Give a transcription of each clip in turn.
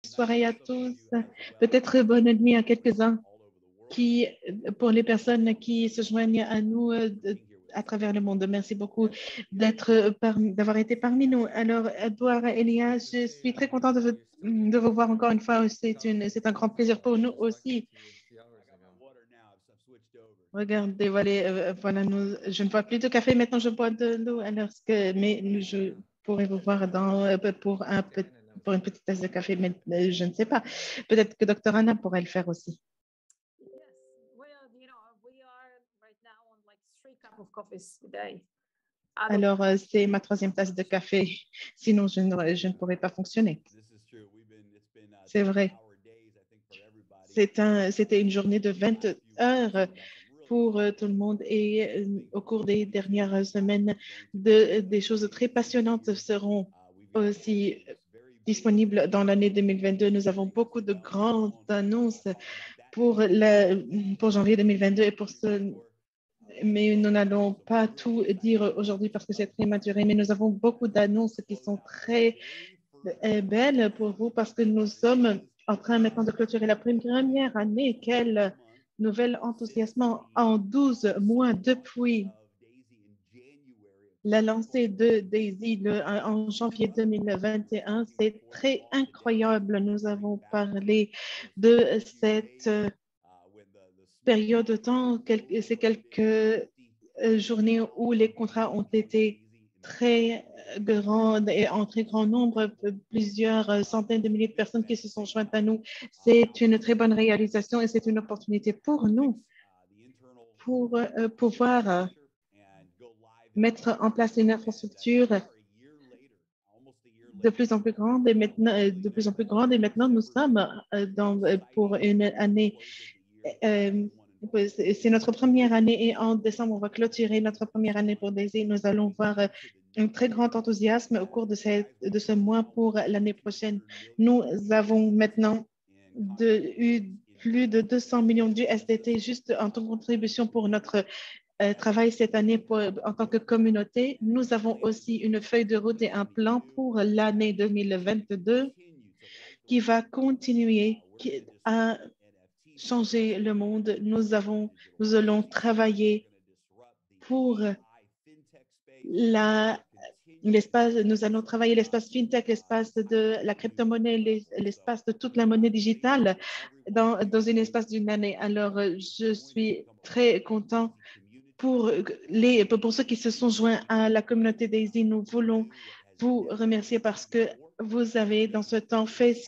soirée à tous. Peut-être bonne nuit à quelques-uns pour les personnes qui se joignent à nous à travers le monde. Merci beaucoup d'avoir été parmi nous. Alors, Edouard, Elia, je suis très contente de vous voir encore une fois. C'est un grand plaisir pour nous aussi. Regardez, voilà, je ne bois plus de café, maintenant je bois de l'eau. Mais je pourrais vous voir pour une petite tasse de café, mais je ne sais pas. Peut-être que Dr. Anna pourrait le faire aussi. Alors, c'est ma troisième tasse de café. Sinon, je ne pourrais pas fonctionner. C'est vrai. C'était une journée de 20 heures pour tout le monde et au cours des dernières semaines, des choses très passionnantes seront aussi disponibles dans l'année 2022. Nous avons beaucoup de grandes annonces pour janvier 2022 mais nous n'allons pas tout dire aujourd'hui parce que c'est prématuré, mais nous avons beaucoup d'annonces qui sont très belles pour vous parce que nous sommes en train maintenant de clôturer la première année. Quel nouvel enthousiasme en 12 mois depuis la lancée de Daisy en janvier 2021. C'est très incroyable. Nous avons parlé de cette période de temps, c'est quelques journées où les contrats ont été très grands et en très grand nombre, plusieurs centaines de milliers de personnes qui se sont jointes à nous. C'est une très bonne réalisation et c'est une opportunité pour nous pour pouvoir mettre en place une infrastructure de plus en plus grande et maintenant nous sommes pour une année. C'est notre première année et en décembre, on va clôturer notre première année pour Daisy. Nous allons voir un très grand enthousiasme au cours de ce mois pour l'année prochaine. Nous avons maintenant eu plus de 200 millions d'USDT juste en contribution pour notre travail cette année en tant que communauté. Nous avons aussi une feuille de route et un plan pour l'année 2022 qui va continuer à changer le monde. Nous allons travailler pour nous allons travailler l'espace FinTech, l'espace de la crypto-monnaie, l'espace de toute la monnaie digitale dans un espace d'une année. Alors, je suis très content pour ceux qui se sont joints à la communauté Daisy. Nous voulons vous remercier parce que vous avez, dans ce temps, fait ce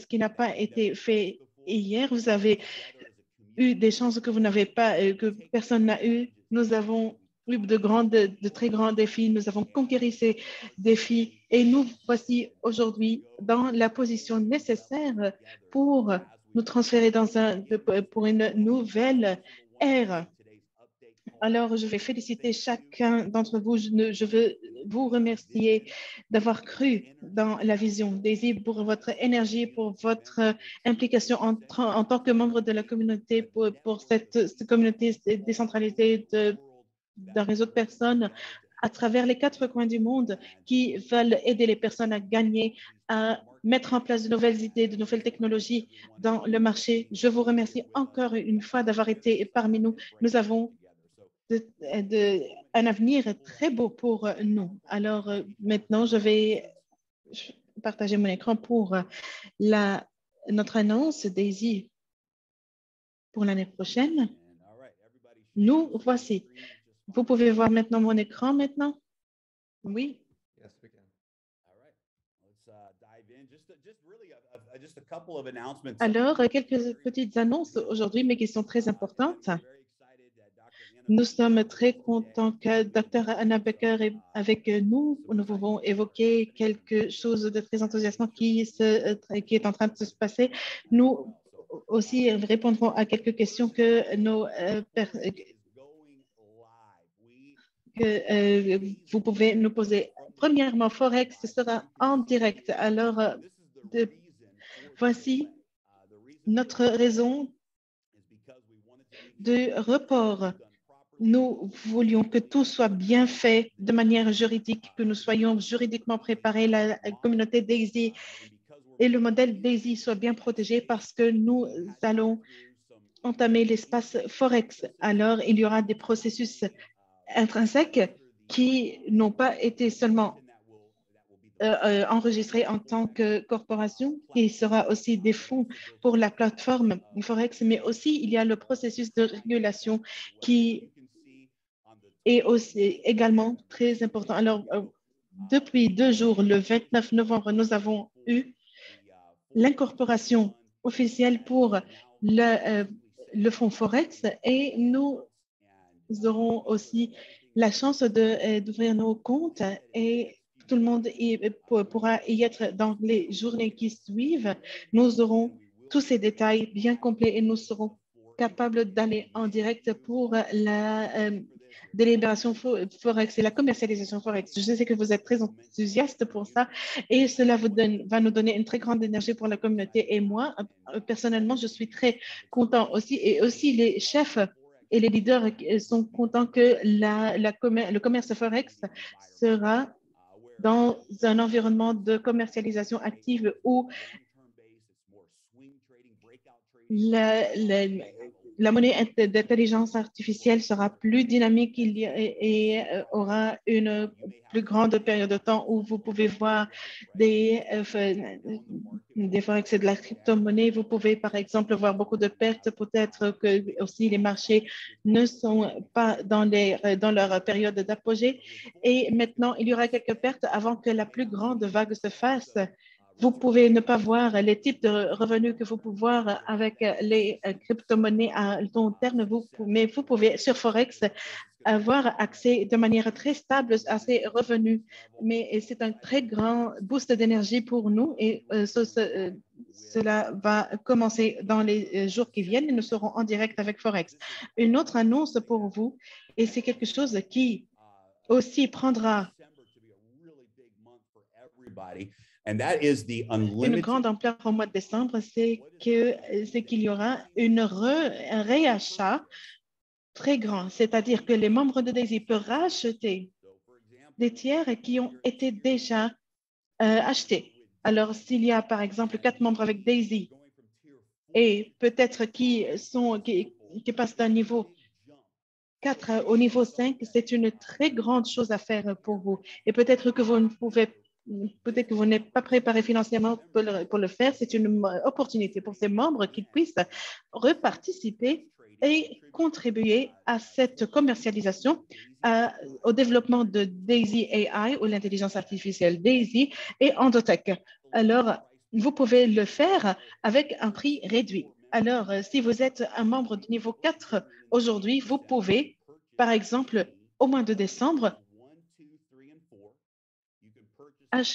qui n'a pas été fait hier. Vous avez eu des chances que vous n'avez pas, que personne n'a eu. Nous avons eu de très grands défis. Nous avons conquéri ces défis et nous voici aujourd'hui dans la position nécessaire pour nous transférer pour une nouvelle ère. Alors, je vais féliciter chacun d'entre vous. Je veux vous remercier d'avoir cru dans la vision Daisy, pour votre énergie, pour votre implication en tant que membre de la communauté, pour cette communauté décentralisée d'un réseau de personnes à travers les 4 coins du monde qui veulent aider les personnes à gagner, à mettre en place de nouvelles idées, de nouvelles technologies dans le marché. Je vous remercie encore une fois d'avoir été parmi nous. Nous avons un avenir très beau pour nous. Alors maintenant, je vais partager mon écran pour notre annonce Daisy pour l'année prochaine. Nous voici. Vous pouvez voir maintenant mon écran maintenant? Oui. Alors, quelques petites annonces aujourd'hui, mais qui sont très importantes. Nous sommes très contents que Dr. Anna Becker est avec nous. Nous pouvons évoquer quelque chose de très enthousiasmant qui est en train de se passer. Nous aussi répondrons à quelques questions que vous pouvez nous poser. Premièrement, Forex sera en direct. Alors, voici notre raison de report. Nous voulions que tout soit bien fait de manière juridique, que nous soyons juridiquement préparés. La communauté Daisy et le modèle DAISY soit bien protégé parce que nous allons entamer l'espace Forex. Alors, il y aura des processus intrinsèques qui n'ont pas été seulement enregistrés en tant que corporation, qui sera aussi des fonds pour la plateforme Forex, mais aussi il y a le processus de régulation qui est aussi également très important. Alors, depuis 2 jours, le 29 novembre, nous avons eu l'incorporation officielle pour le fonds Forex et nous aurons aussi la chance d'ouvrir nos comptes et tout le monde pourra y être dans les journées qui suivent. Nous aurons tous ces détails bien complets et nous serons capables d'aller en direct pour la délibération Forex et la commercialisation Forex. Je sais que vous êtes très enthousiaste pour ça et cela va nous donner une très grande énergie pour la communauté. Et moi, personnellement, je suis très content aussi et aussi les chefs et les leaders sont contents que le commerce Forex sera dans un environnement de commercialisation active où la monnaie d'intelligence artificielle sera plus dynamique et aura une plus grande période de temps où vous pouvez voir des forex et de la crypto-monnaie. Vous pouvez, par exemple, voir beaucoup de pertes. Peut-être que aussi les marchés ne sont pas dans leur période d'apogée. Et maintenant, il y aura quelques pertes avant que la plus grande vague se fasse. Vous pouvez ne pas voir les types de revenus que vous pouvez voir avec les crypto-monnaies à long terme, mais vous pouvez sur Forex avoir accès de manière très stable à ces revenus. Mais c'est un très grand boost d'énergie pour nous et cela va commencer dans les jours qui viennent et nous serons en direct avec Forex. Une autre annonce pour vous, et c'est quelque chose qui aussi prendra une grande ampleur au mois de décembre, c'est qu'il y aura un réachat très grand, c'est-à-dire que les membres de Daisy peuvent racheter des tiers qui ont été déjà achetés. Alors, s'il y a par exemple 4 membres avec Daisy et peut-être qui passent d'un niveau 4 au niveau 5, c'est une très grande chose à faire pour vous. Et peut-être que vous n'êtes pas préparé financièrement pour le faire. C'est une opportunité pour ces membres qu'ils puissent reparticiper et contribuer à cette commercialisation, au développement de Daisy AI ou l'intelligence artificielle Daisy et Endotech. Alors, vous pouvez le faire avec un prix réduit. Alors, si vous êtes un membre du niveau 4 aujourd'hui, vous pouvez, par exemple, au mois de décembre,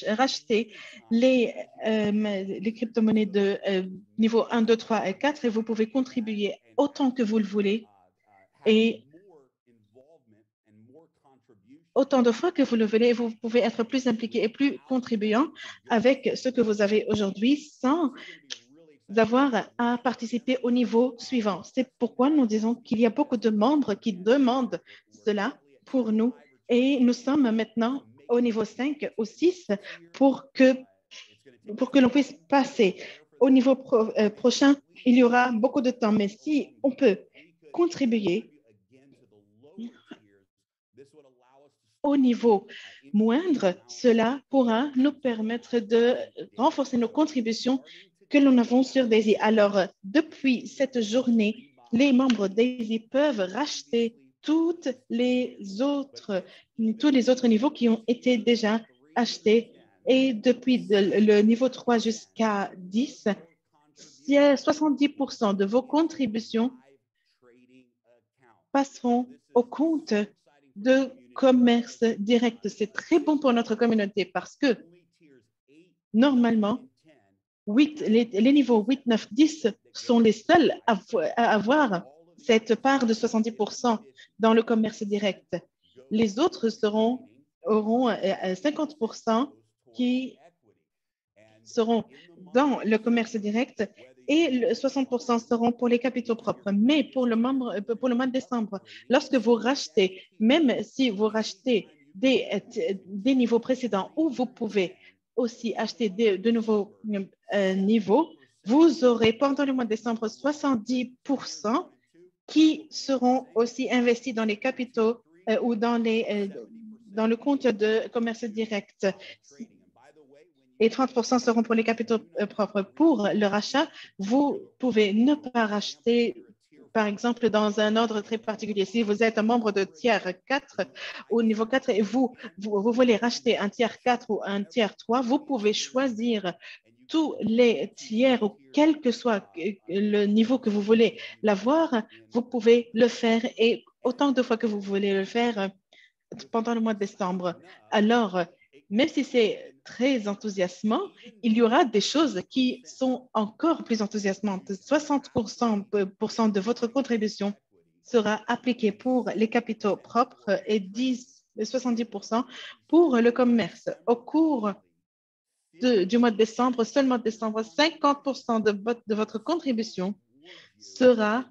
racheter les crypto-monnaies de niveau 1, 2, 3 et 4 et vous pouvez contribuer autant que vous le voulez et autant de fois que vous le voulez. Vous pouvez être plus impliqué et plus contribuant avec ce que vous avez aujourd'hui sans avoir à participer au niveau suivant. C'est pourquoi nous disons qu'il y a beaucoup de membres qui demandent cela pour nous et nous sommes maintenant au niveau 5 ou 6 pour que l'on puisse passer au niveau prochain. Il y aura beaucoup de temps, mais si on peut contribuer au niveau moindre, cela pourra nous permettre de renforcer nos contributions que nous avons sur Daisy. Alors, depuis cette journée, les membres Daisy peuvent racheter tous les autres niveaux qui ont été déjà achetés. Et depuis le niveau 3 jusqu'à 10, 70% de vos contributions passeront au compte de commerce direct. C'est très bon pour notre communauté parce que normalement, les niveaux 8, 9, 10 sont les seuls à avoir cette part de 70% dans le commerce direct. Les autres auront 50% qui seront dans le commerce direct et 60% seront pour les capitaux propres. Mais pour le mois de décembre, lorsque vous rachetez, même si vous rachetez des niveaux précédents où vous pouvez aussi acheter de nouveaux niveaux, vous aurez pendant le mois de décembre 70% qui seront aussi investis dans les capitaux ou dans le compte de commerce direct. Et 30% seront pour les capitaux propres. Pour le rachat, vous pouvez ne pas racheter, par exemple, dans un ordre très particulier. Si vous êtes un membre de tiers 4 au niveau 4 et vous voulez racheter un tiers 4 ou un tiers 3, vous pouvez choisir tous les tiers, ou quel que soit le niveau que vous voulez l'avoir, vous pouvez le faire et autant de fois que vous voulez le faire pendant le mois de décembre. Alors, même si c'est très enthousiasmant, il y aura des choses qui sont encore plus enthousiasmantes. 60% de votre contribution sera appliquée pour les capitaux propres et 70% pour le commerce. Au cours du mois de décembre, seulement décembre, 50% de votre contribution sera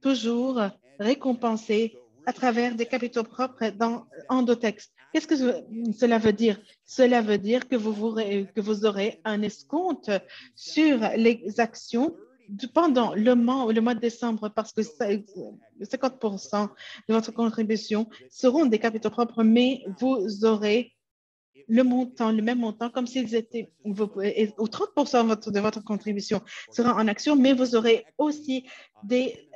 toujours récompensée à travers des capitaux propres dans Endotex. Qu'est-ce que cela veut dire? Cela veut dire que vous aurez un escompte sur les actions pendant le mois de décembre parce que 50% de votre contribution seront des capitaux propres, mais vous aurez le même montant, comme s'ils étaient, ou 30% de votre contribution sera en action, mais vous aurez aussi des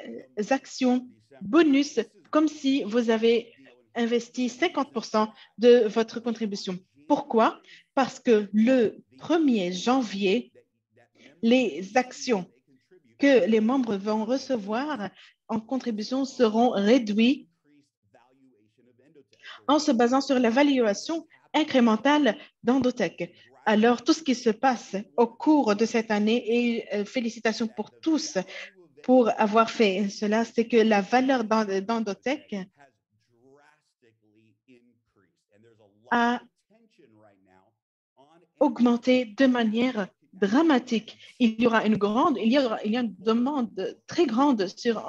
actions bonus, comme si vous avez investi 50% de votre contribution. Pourquoi? Parce que le 1er janvier, les actions que les membres vont recevoir en contribution seront réduites en se basant sur l'évaluation incrémentale d'Endotech. Alors, tout ce qui se passe au cours de cette année, et félicitations pour tous pour avoir fait cela, c'est que la valeur d'Endotech a augmenté de manière dramatique. Il y a une demande très grande sur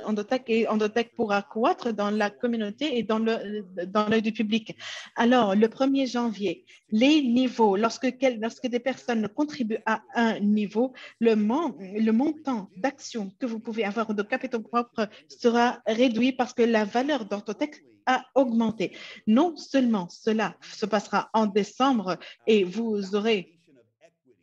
Endotech et Endotech pour accroître dans la communauté et dans l'œil du public. Alors, le 1er janvier, les niveaux, lorsque des personnes contribuent à un niveau, le montant d'action que vous pouvez avoir de capitaux propres sera réduit parce que la valeur d'Endotech a augmenté. Non seulement cela se passera en décembre et vous aurez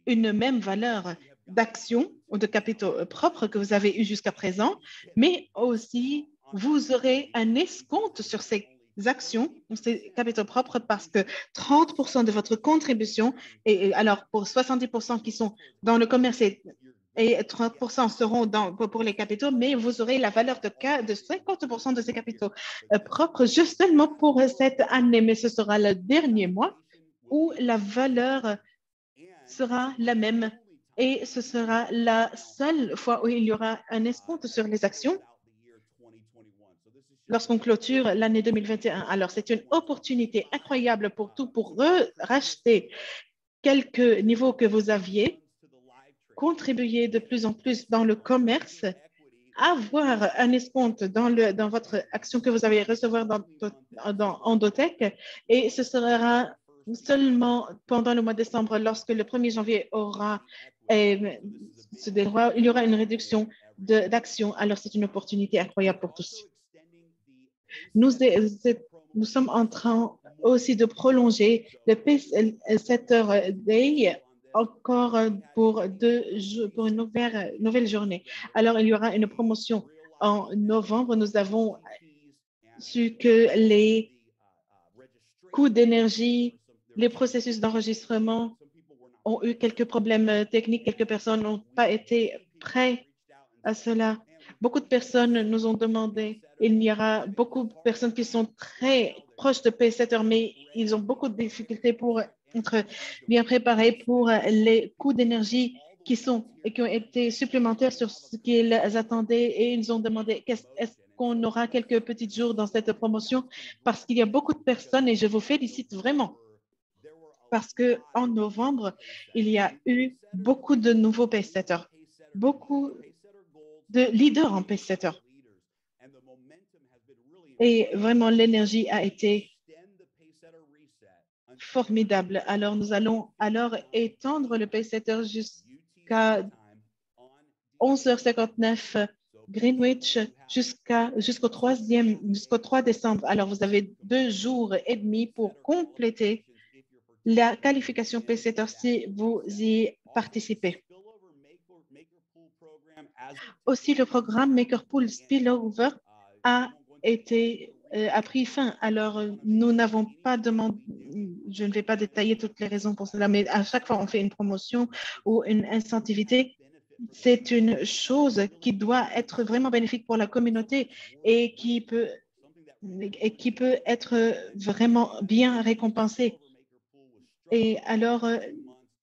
une même valeur d'action ou de capitaux propres que vous avez eu jusqu'à présent, mais aussi vous aurez un escompte sur ces actions, ces capitaux propres, parce que 30% de votre contribution, et alors pour 70% qui sont dans le commerce et 30% seront pour les capitaux, mais vous aurez la valeur de 50% de ces capitaux propres juste seulement pour cette année, mais ce sera le dernier mois où la valeur sera la même et ce sera la seule fois où il y aura un escompte sur les actions lorsqu'on clôture l'année 2021. Alors, c'est une opportunité incroyable pour racheter quelques niveaux que vous aviez, contribuer de plus en plus dans le commerce, avoir un escompte dans votre action que vous allez recevoir dans Endotech, et ce sera seulement pendant le mois de décembre, lorsque le 1er janvier se déroulera, il y aura une réduction d'actions. Alors, c'est une opportunité incroyable pour tous. Nous, nous sommes en train aussi de prolonger le P7 Day encore pour une nouvelle journée. Alors, il y aura une promotion en novembre. Nous avons su que les coûts d'énergie, les processus d'enregistrement ont eu quelques problèmes techniques. Quelques personnes n'ont pas été prêtes à cela. Beaucoup de personnes nous ont demandé, il y aura beaucoup de personnes qui sont très proches de P7, mais ils ont beaucoup de difficultés pour être bien préparés pour les coûts d'énergie qui ont été supplémentaires sur ce qu'ils attendaient, et ils ont demandé est-ce qu'on aura quelques petits jours dans cette promotion, parce qu'il y a beaucoup de personnes, et je vous félicite vraiment parce qu'en novembre, il y a eu beaucoup de nouveaux pacesetters, beaucoup de leaders en pacesetter. Et vraiment, l'énergie a été formidable. Alors, nous allons alors étendre le paysetter jusqu'à 11h59 Greenwich jusqu'au 3 décembre. Alors, vous avez 2 jours et demi pour compléter la qualification paysetter si vous y participez. Aussi, le programme Makerpool Spillover a pris fin. Alors, nous n'avons pas demandé, je ne vais pas détailler toutes les raisons pour cela, mais à chaque fois on fait une promotion ou une incentivité, c'est une chose qui doit être vraiment bénéfique pour la communauté et qui peut être vraiment bien récompensée. Et alors,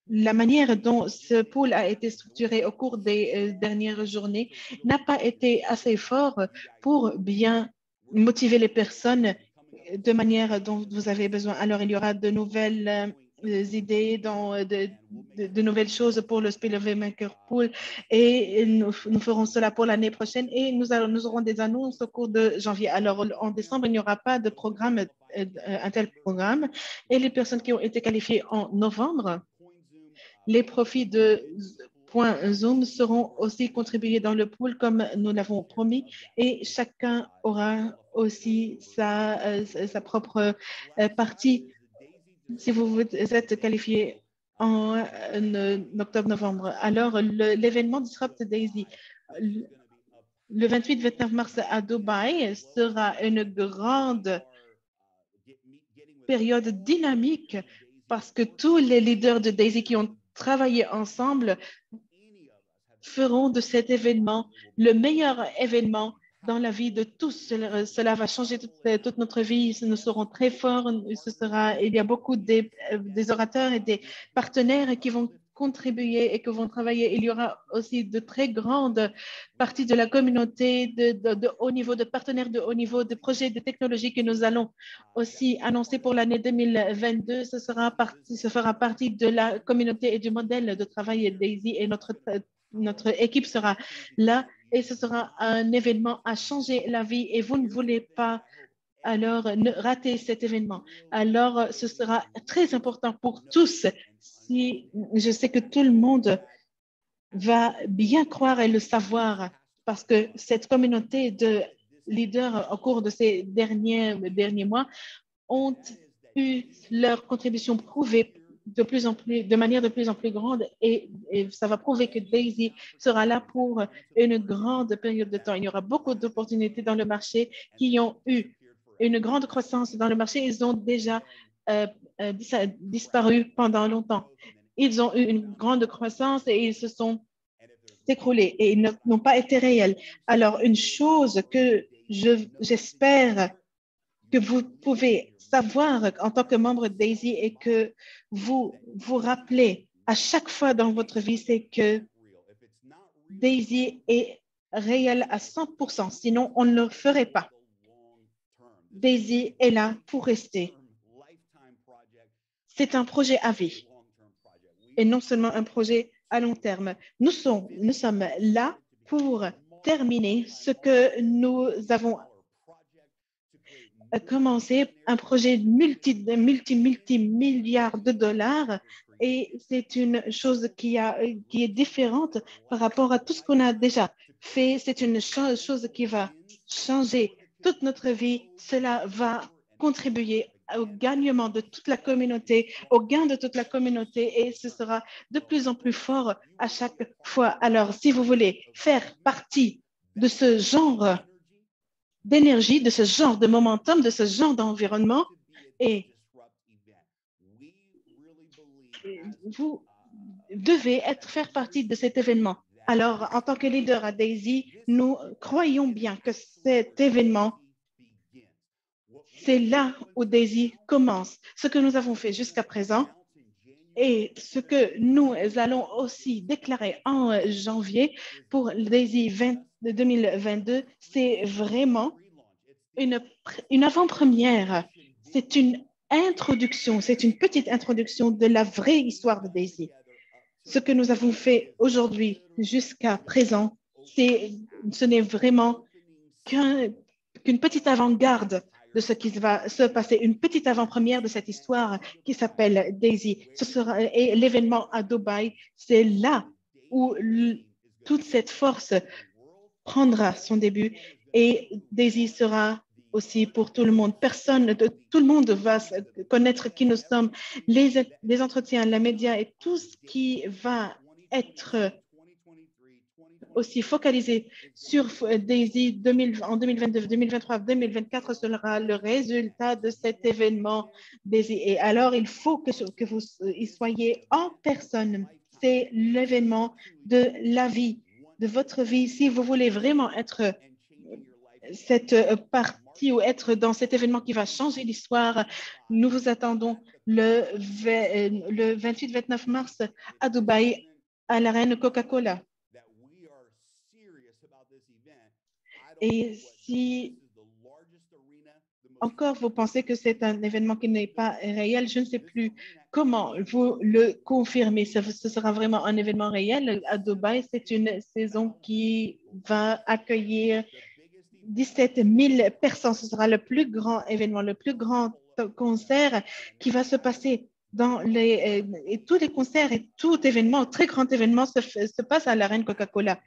la manière dont ce pool a été structuré au cours des dernières journées n'a pas été assez fort pour bien motiver les personnes de manière dont vous avez besoin. Alors, il y aura de nouvelles idées, de nouvelles choses pour le Spillover Maker Pool et nous ferons cela pour l'année prochaine et nous aurons des annonces au cours de janvier. Alors, en décembre, il n'y aura pas de programme, un tel programme et les personnes qui ont été qualifiées en novembre, les profits de Point Zoom seront aussi contribués dans le pool comme nous l'avons promis et chacun aura aussi sa propre partie si vous êtes qualifié en octobre-novembre. Alors, l'événement Disrupt Daisy, le 28-29 mars à Dubaï, sera une grande période dynamique parce que tous les leaders de Daisy qui ont travaillé ensemble feront de cet événement le meilleur événement dans la vie de tous. Cela va changer toute notre vie. Nous serons très forts. Il y a beaucoup des orateurs et des partenaires qui vont contribuer et qui vont travailler. Il y aura aussi de très grandes parties de la communauté de haut niveau, de partenaires de haut niveau, de projets de technologie que nous allons aussi annoncer pour l'année 2022. Ce fera partie de la communauté et du modèle de travail Daisy et notre équipe sera là et ce sera un événement à changer la vie et vous ne voulez pas alors ne rater cet événement. Alors, ce sera très important pour tous. Si je sais que tout le monde va bien croire et le savoir parce que cette communauté de leaders au cours de ces derniers mois ont eu leur contribution prouvée de manière de plus en plus grande et ça va prouver que Daisy sera là pour une grande période de temps. Il y aura beaucoup d'opportunités dans le marché qui ont eu une grande croissance dans le marché. Ils ont déjà disparu pendant longtemps. Ils ont eu une grande croissance et ils se sont écroulés et ils n'ont pas été réels. Alors, une chose que j'espère que vous pouvez savoir en tant que membre de Daisy et que vous vous rappelez à chaque fois dans votre vie, c'est que Daisy est réel à 100%, sinon on ne le ferait pas. Daisy est là pour rester. C'est un projet à vie et non seulement un projet à long terme. Nous sommes là pour terminer ce que nous avons commencé, un projet multi-milliards de dollars et c'est une chose qui est différente par rapport à tout ce qu'on a déjà fait. C'est une chose qui va changer toute notre vie. Cela va contribuer au gagnement de toute la communauté, au gain de toute la communauté et ce sera de plus en plus fort à chaque fois. Alors, si vous voulez faire partie de ce genre d'énergie, de ce genre de momentum, de ce genre d'environnement, et vous devez faire partie de cet événement. Alors, en tant que leader à Daisy, nous croyons bien que cet événement, c'est là où Daisy commence. Ce que nous avons fait jusqu'à présent et ce que nous allons aussi déclarer en janvier pour Daisy 2022, c'est vraiment une avant-première. C'est une introduction, c'est une petite introduction de la vraie histoire de Daisy. Ce que nous avons fait aujourd'hui jusqu'à présent, ce n'est vraiment qu'une petite avant-garde de ce qui va se passer, une petite avant-première de cette histoire qui s'appelle Daisy. Ce sera et l'événement à Dubaï, c'est là où toute cette force prendra son début et Daisy sera aussi pour tout le monde. Tout le monde va connaître qui nous sommes, les entretiens, les médias et tout ce qui va être aussi focalisé sur Daisy 2000, en 2022, 2023, 2024 sera le résultat de cet événement Daisy. Et alors, il faut que vous y soyez en personne. C'est l'événement de la vie, de votre vie. Si vous voulez vraiment être cette partie ou être dans cet événement qui va changer l'histoire, nous vous attendons le 28-29 mars à Dubaï, à l'arène Coca-Cola. Et si encore vous pensez que c'est un événement qui n'est pas réel, je ne sais plus comment vous le confirmer. Ce sera vraiment un événement réel à Dubaï. C'est une saison qui va accueillir 17 000 personnes. Ce sera le plus grand événement, le plus grand concert qui va se passer dans et tous les concerts et tout événement, très grand événement se passe à l'arène Coca-Cola.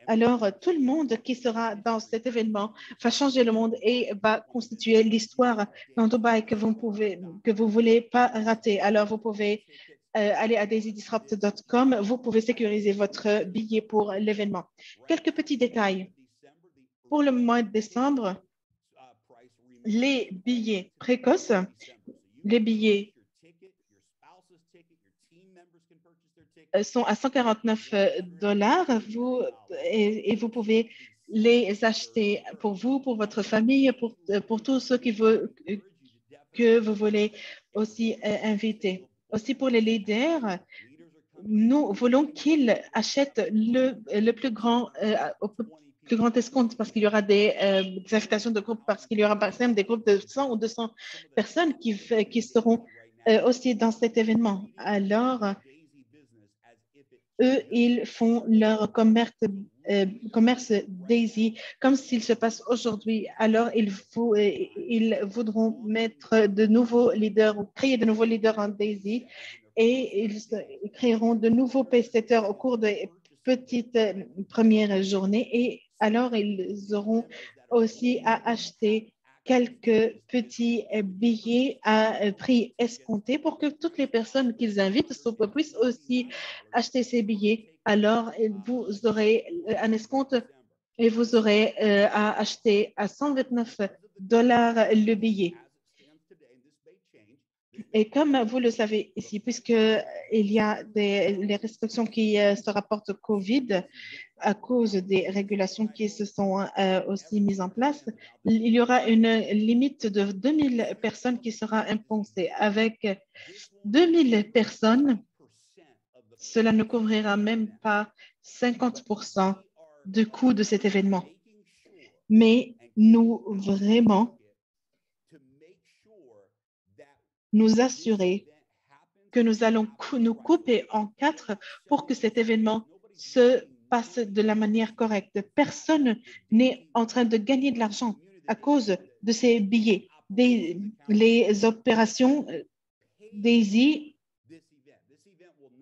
Alors, tout le monde qui sera dans cet événement va changer le monde et va constituer l'histoire dans Dubaï que vous voulez pas rater. Alors, vous pouvez aller à daisydisrupt.com. Vous pouvez sécuriser votre billet pour l'événement. Quelques petits détails. Pour le mois de décembre, les billets précoces, les billets sont à 149 $. Et vous pouvez les acheter pour vous, pour votre famille, pour tous ceux que vous voulez aussi inviter. Aussi pour les leaders, nous voulons qu'ils achètent le plus grand, au plus grand escompte parce qu'il y aura des invitations de groupe, parce qu'il y aura par exemple des groupes de 100 ou 200 personnes qui seront aussi dans cet événement. Alors, eux, ils font leur commerce Daisy comme s'il se passe aujourd'hui. Alors, ils voudront mettre de nouveaux leaders ou créer de nouveaux leaders en Daisy et ils créeront de nouveaux paysetters au cours des petites premières journées. Et alors, ils auront aussi à acheter quelques petits billets à prix escompté pour que toutes les personnes qu'ils invitent puissent aussi acheter ces billets. Alors, vous aurez un escompte et vous aurez à acheter à 129 $ le billet. Et comme vous le savez ici, puisqu'il y a les restrictions qui se rapportent au COVID, à cause des régulations qui se sont aussi mises en place, il y aura une limite de 2000 personnes qui sera imposée. Avec 2000 personnes, cela ne couvrira même pas 50% du coût de cet événement. Mais nous assurer que nous allons nous couper en quatre pour que cet événement se passe de la manière correcte. Personne n'est en train de gagner de l'argent à cause de ces billets. Les opérations Daisy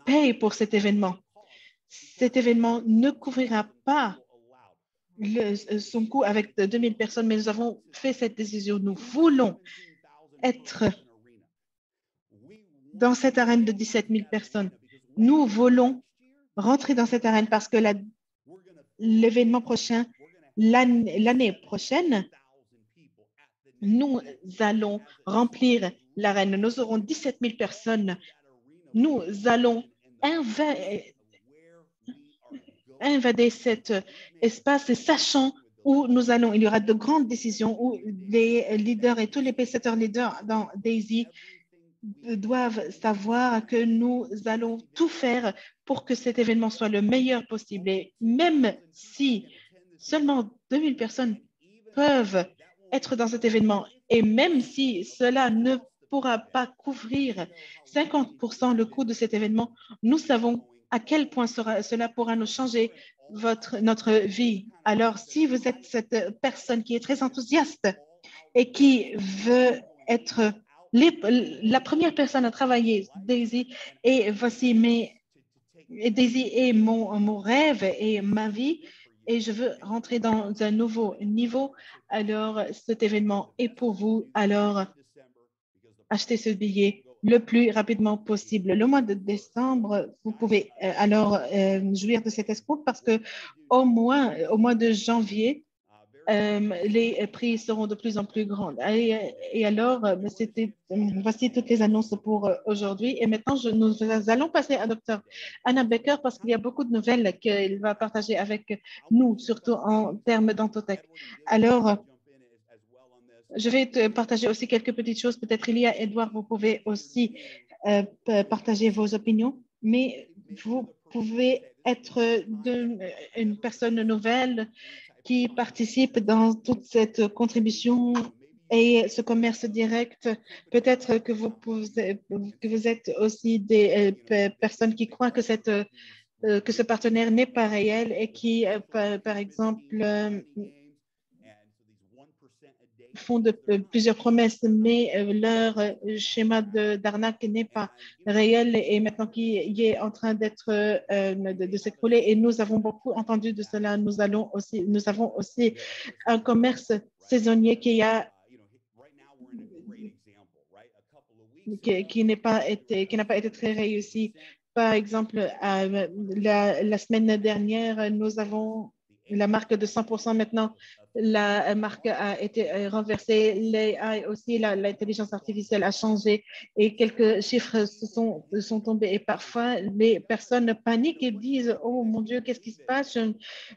payent pour cet événement. Cet événement ne couvrira pas son coût avec 2000 personnes, mais nous avons fait cette décision. Nous voulons être dans cette arène de 17 000 personnes. Nous voulons rentrer dans cette arène parce que l'événement prochain, l'année prochaine, nous allons remplir l'arène. Nous aurons 17 000 personnes. Nous allons invader cet espace, sachant où nous allons. Il y aura de grandes décisions où les leaders et tous les paysetters leaders dans Daisy doivent savoir que nous allons tout faire pour que cet événement soit le meilleur possible. Et même si seulement 2000 personnes peuvent être dans cet événement, et même si cela ne pourra pas couvrir 50% le coût de cet événement, nous savons à quel point cela pourra nous changer notre vie. Alors, si vous êtes cette personne qui est très enthousiaste et qui veut être la première personne à travailler, Daisy, et voici Daisy est mon rêve et ma vie, et je veux rentrer dans un nouveau niveau. Alors, cet événement est pour vous. Alors, achetez ce billet le plus rapidement possible. Le mois de décembre, vous pouvez jouir de cet escompte parce que au mois de janvier, les prix seront de plus en plus grands. Et alors, voici toutes les annonces pour aujourd'hui. Et maintenant, nous allons passer à Dr. Anna Becker parce qu'il y a beaucoup de nouvelles qu'elle va partager avec nous, surtout en termes d'Antotech. Alors, je vais te partager aussi quelques petites choses. Peut-être, Elia, Edouard, vous pouvez aussi partager vos opinions, mais vous pouvez être une personne nouvelle qui participe dans toute cette contribution et ce commerce direct. Peut-être que vous êtes aussi des personnes qui croient que ce partenaire n'est pas réel et qui, par exemple, font plusieurs promesses, mais leur schéma d'arnaque n'est pas réel et maintenant qui est en train de s'écrouler. Et nous avons beaucoup entendu de cela. Nous avons aussi un commerce saisonnier qui n'a pas été très réussi. Par exemple, la semaine dernière, nous avons la marque de 100%. Maintenant, la marque a été renversée. L'AI aussi, l'intelligence artificielle a changé et quelques chiffres sont tombés. Et parfois, les personnes paniquent et disent, oh mon Dieu, qu'est-ce qui se passe?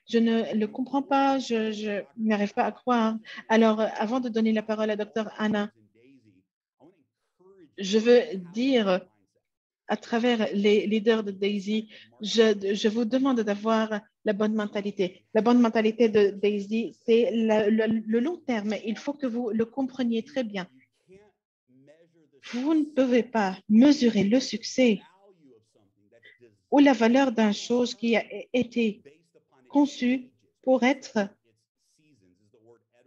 Je ne le comprends pas, je n'arrive pas à croire. Alors, avant de donner la parole à Dr. Anna, je veux dire à travers les leaders de Daisy, je vous demande d'avoir la bonne mentalité. La bonne mentalité de Daisy, c'est le long terme. Il faut que vous le compreniez très bien. Vous ne pouvez pas mesurer le succès ou la valeur d'une chose qui a été conçue pour être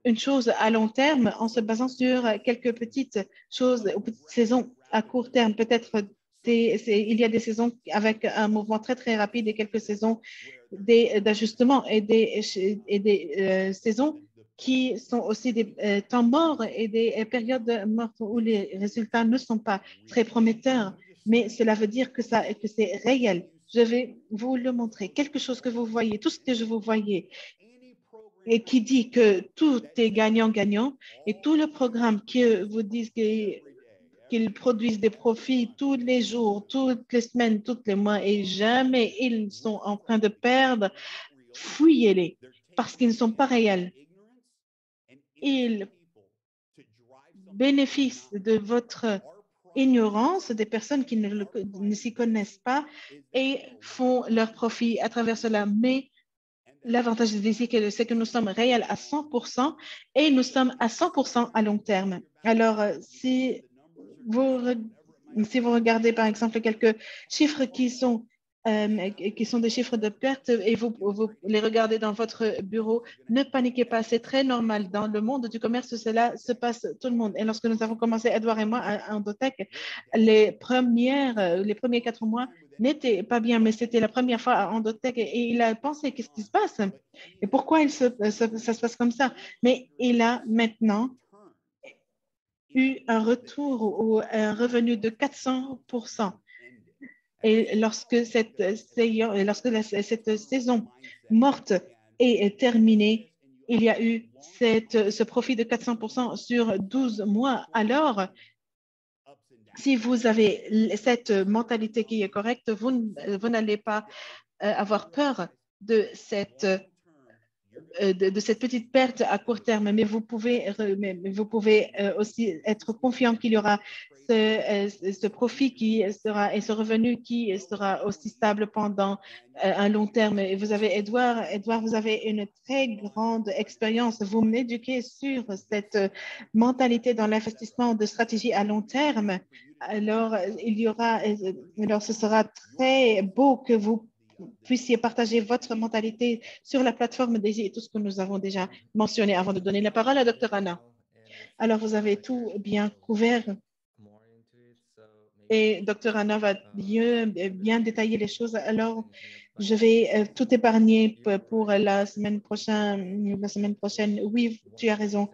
une chose à long terme en se basant sur quelques petites choses ou petites saisons à court terme. Peut-être il y a des saisons avec un mouvement très, très rapide et quelques saisons d'ajustement et des saisons qui sont aussi des temps morts et des périodes mortes où les résultats ne sont pas très prometteurs. Mais cela veut dire que c'est réel. Je vais vous le montrer. Quelque chose que vous voyez, tout ce que je vous voyez, et qui dit que tout est gagnant-gagnant et tout le programme qui vous dit qu'ils produisent des profits tous les jours, toutes les semaines, tous les mois et jamais ils sont en train de perdre, fuyez-les parce qu'ils ne sont pas réels. Ils bénéficient de votre ignorance des personnes qui ne s'y connaissent pas et font leur profit à travers cela. Mais l'avantage ici, c'est que nous sommes réels à 100% et nous sommes à 100% à long terme. Alors, vous, si vous regardez par exemple quelques chiffres qui sont des chiffres de perte et vous les regardez dans votre bureau, ne paniquez pas, c'est très normal. Dans le monde du commerce, cela se passe tout le monde. Et lorsque nous avons commencé, Edouard et moi, à Endotech, les premiers 4 mois n'étaient pas bien, mais c'était la première fois à Endotech et il a pensé, qu'est-ce qui se passe? Et pourquoi ça se passe comme ça? Mais il a maintenant eu un retour ou un revenu de 400%. Et cette saison morte est terminée, il y a eu ce profit de 400% sur 12 mois. Alors, si vous avez cette mentalité qui est correcte, vous n'allez pas avoir peur de cette petite perte à court terme, mais vous pouvez aussi être confiant qu'il y aura ce profit qui sera et ce revenu qui sera aussi stable pendant un long terme. Et vous avez Edouard, vous avez une très grande expérience. Vous m'éduquez sur cette mentalité dans l'investissement de stratégie à long terme. Alors, alors ce sera très beau que vous puissiez partager votre mentalité sur la plateforme et tout ce que nous avons déjà mentionné avant de donner la parole à Dr. Anna. Alors, vous avez tout bien couvert et Dr. Anna va bien détailler les choses. Alors, je vais tout épargner pour la semaine prochaine. La semaine prochaine. Oui, tu as raison.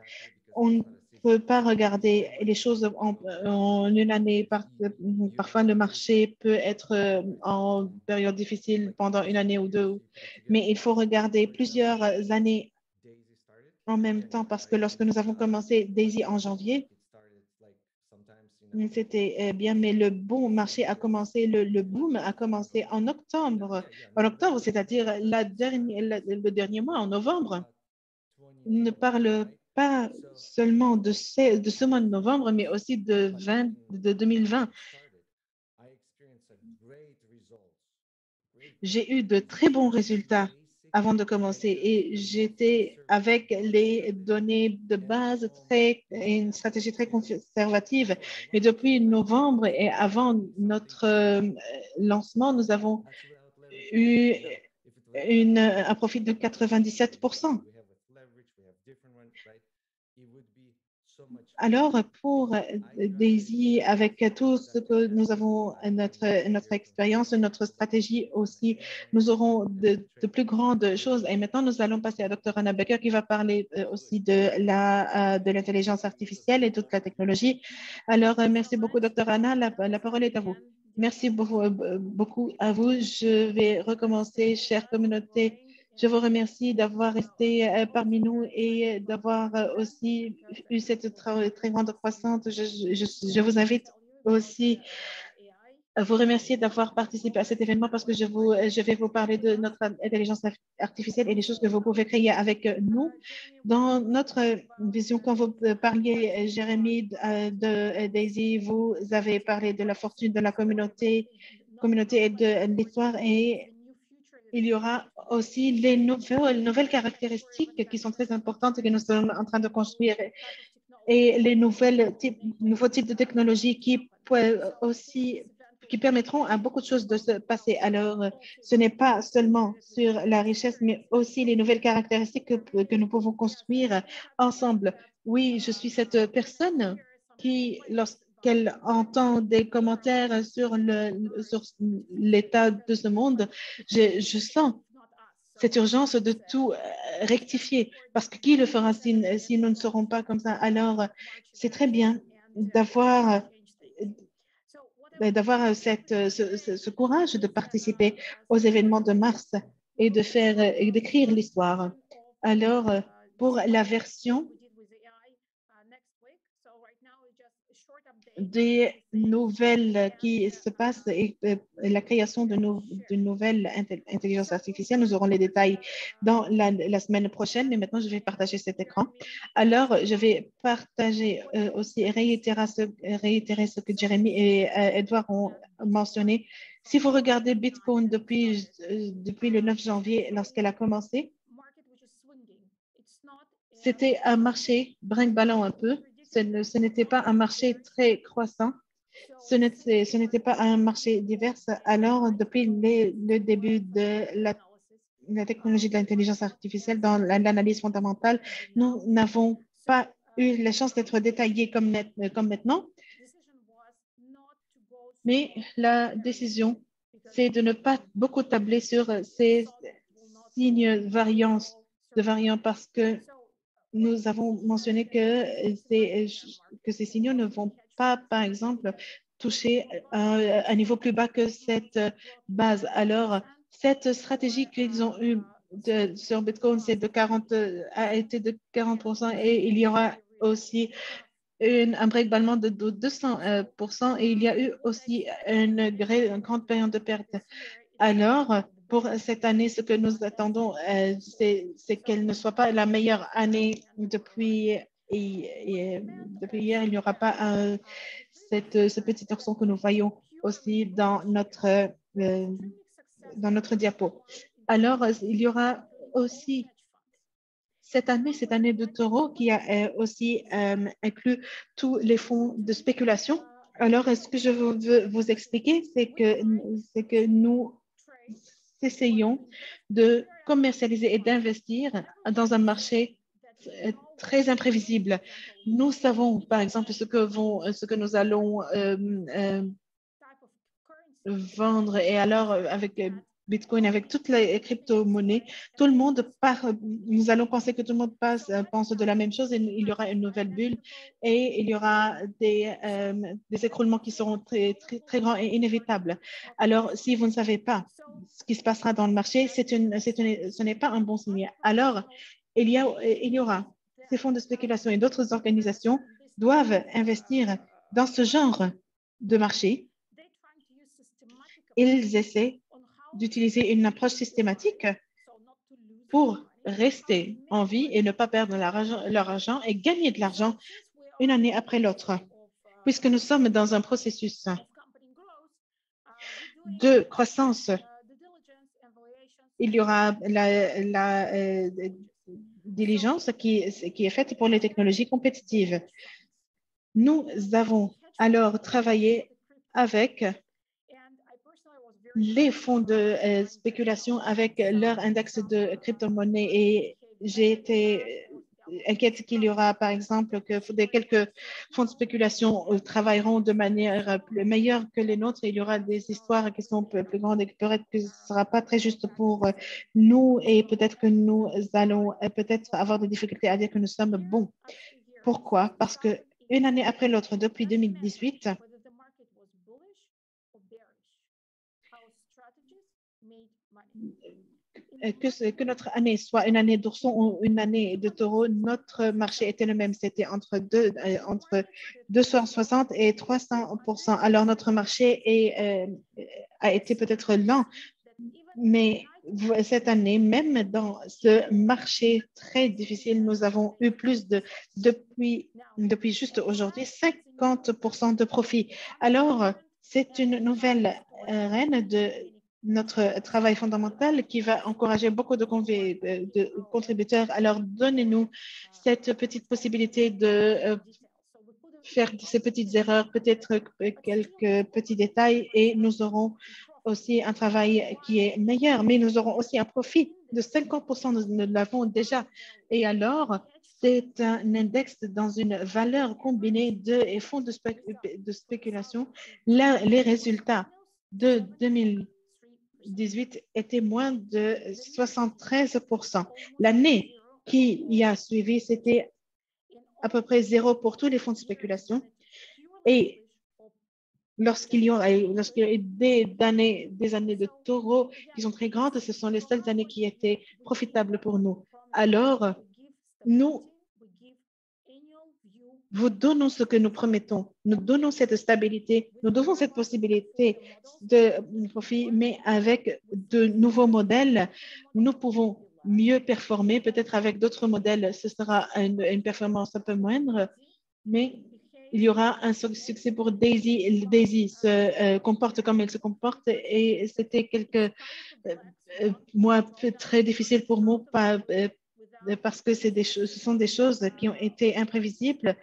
On ne peut pas regarder les choses en une année. Parfois, le marché peut être en période difficile pendant une année ou deux, mais il faut regarder plusieurs années en même temps parce que lorsque nous avons commencé Daisy en janvier, c'était bien, mais le bon marché a commencé, le boom a commencé en octobre. En octobre, c'est-à-dire le dernier mois, en novembre. On ne parle pas seulement de ce mois de novembre, mais aussi de 2020. J'ai eu de très bons résultats avant de commencer et j'étais avec les données de base et une stratégie très conservative. Mais depuis novembre et avant notre lancement, nous avons eu un profit de 97%. Alors, pour Daisy, avec tout ce que nous avons, notre expérience, notre stratégie aussi, nous aurons de plus grandes choses. Et maintenant, nous allons passer à Dr. Anna Becker qui va parler aussi de l'intelligence artificielle et toute la technologie. Alors, merci beaucoup, Dr. Anna. La parole est à vous. Merci beaucoup à vous. Je vais recommencer, chère communauté. Je vous remercie d'avoir resté parmi nous et d'avoir aussi eu cette très grande croissance. Je vous invite aussi à vous remercier d'avoir participé à cet événement parce que je vais vous parler de notre intelligence artificielle et les choses que vous pouvez créer avec nous. Dans notre vision, quand vous parliez, Jérémy, de Daisy, vous avez parlé de la fortune de la communauté et de l'histoire et il y aura aussi les nouvelles caractéristiques qui sont très importantes et que nous sommes en train de construire et les nouveaux types de technologies qui permettront à beaucoup de choses de se passer. Alors, ce n'est pas seulement sur la richesse, mais aussi les nouvelles caractéristiques que nous pouvons construire ensemble. Oui, je suis cette personne qui, lorsqu'elle entend des commentaires sur l'état de ce monde, je sens cette urgence de tout rectifier. Parce que qui le fera si nous ne serons pas comme ça? Alors, c'est très bien d'avoir ce courage de participer aux événements de mars et et d'écrire l'histoire. Alors, pour la version des nouvelles qui se passent et la création de nouvelles intelligences artificielles. Nous aurons les détails dans la semaine prochaine, mais maintenant je vais partager cet écran. Alors, je vais partager aussi réitérer ce que Jérémy et Edouard ont mentionné. Si vous regardez Bitcoin depuis le 9 janvier, lorsqu'elle a commencé, c'était un marché brinque-ballant un peu. Ce n'était pas un marché très croissant. Ce n'était pas un marché divers. Alors, depuis le début de la technologie de l'intelligence artificielle dans l'analyse fondamentale, nous n'avons pas eu la chance d'être détaillés comme maintenant. Mais la décision, c'est de ne pas beaucoup tabler sur ces signes de variants parce que nous avons mentionné que ces signaux ne vont pas, par exemple, toucher un niveau plus bas que cette base. Alors, cette stratégie qu'ils ont eue sur Bitcoin, a été de 40% et il y aura aussi un break-ballement de 200% et il y a eu aussi une grande période de perte. Alors, pour cette année, ce que nous attendons, c'est qu'elle ne soit pas la meilleure année depuis hier. Il n'y aura pas ce petit ourson que nous voyons aussi dans notre diapo. Alors, il y aura aussi cette année de taureau qui a aussi inclus tous les fonds de spéculation. Alors, ce que je veux vous expliquer, c'est que nous essayons de commercialiser et d'investir dans un marché très imprévisible. Nous savons, par exemple, ce que nous allons vendre. Et alors, avec Bitcoin, avec toutes les crypto-monnaies, tout le monde nous allons penser que tout le monde pense de la même chose et il y aura une nouvelle bulle et il y aura des écroulements qui seront très, très, très grands et inévitables. Alors, si vous ne savez pas ce qui se passera dans le marché, ce n'est pas un bon signe. Alors, il y aura ces fonds de spéculation et d'autres organisations doivent investir dans ce genre de marché. Ils essaient d'utiliser une approche systématique pour rester en vie et ne pas perdre leur argent et gagner de l'argent une année après l'autre. Puisque nous sommes dans un processus de croissance, il y aura la diligence qui est faite pour les technologies compétitives. Nous avons alors travaillé avec les fonds de spéculation avec leur index de crypto-monnaie et j'ai été inquiète qu'il y aura, par exemple, que quelques fonds de spéculation travailleront de manière meilleure que les nôtres. Il y aura des histoires qui sont plus grandes et peut-être que ce ne sera pas très juste pour nous et peut-être que nous allons peut-être avoir des difficultés à dire que nous sommes bons. Pourquoi? Parce que une année après l'autre, depuis 2018, que notre année soit une année d'ourson ou une année de taureau, notre marché était le même. C'était entre 260 et 300%. Alors, notre marché a été peut-être lent, mais cette année, même dans ce marché très difficile, nous avons eu plus depuis juste aujourd'hui, 50% de profit. Alors, c'est une nouvelle reine de notre travail fondamental qui va encourager beaucoup de contributeurs. Alors, donnez-nous cette petite possibilité de faire ces petites erreurs, peut-être quelques petits détails et nous aurons aussi un travail qui est meilleur, mais nous aurons aussi un profit de 50%, nous l'avons déjà. Et alors, c'est un index dans une valeur combinée de fonds de spéculation. Les résultats de 2018 étaient moins de 73%. L'année qui y a suivi, c'était à peu près zéro pour tous les fonds de spéculation. Et lorsqu'il y a eu des années de taureau qui sont très grandes, ce sont les seules années qui étaient profitables pour nous. Alors, nous vous donnons ce que nous promettons. Nous donnons cette stabilité. Nous donnons cette possibilité de profit, mais avec de nouveaux modèles, nous pouvons mieux performer. Peut-être avec d'autres modèles, ce sera une performance un peu moindre, mais il y aura un succès pour Daisy. Daisy se comporte comme elle se comporte et c'était quelques mois très difficiles pour moi parce que ce sont des choses qui ont été imprévisibles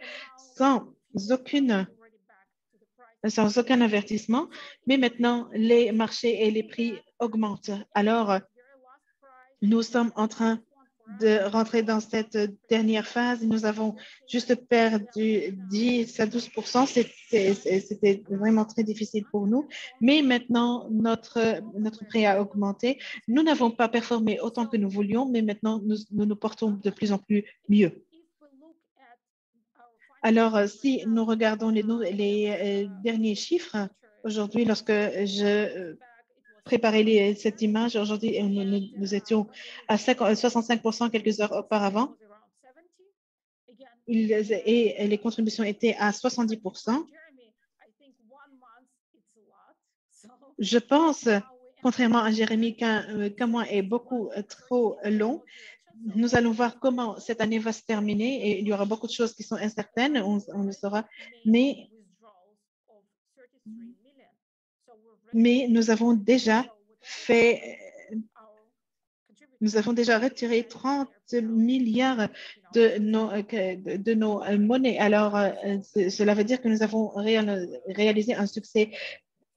sans aucun avertissement. Mais maintenant, les marchés et les prix augmentent. Alors, nous sommes en train de rentrer dans cette dernière phase. Nous avons juste perdu 10 à 12%. C'était vraiment très difficile pour nous. Mais maintenant, notre prix a augmenté. Nous n'avons pas performé autant que nous voulions, mais maintenant, nous portons de plus en plus mieux. Alors, si nous regardons les derniers chiffres, aujourd'hui, lorsque je préparer cette image. Aujourd'hui, nous étions à 65% quelques heures auparavant et les contributions étaient à 70%. Je pense, contrairement à Jérémy, qu'un mois est beaucoup trop long. Nous allons voir comment cette année va se terminer et il y aura beaucoup de choses qui sont incertaines, on le saura, mais nous avons déjà retiré 30 milliards de nos monnaies. Alors, cela veut dire que nous avons réalisé un succès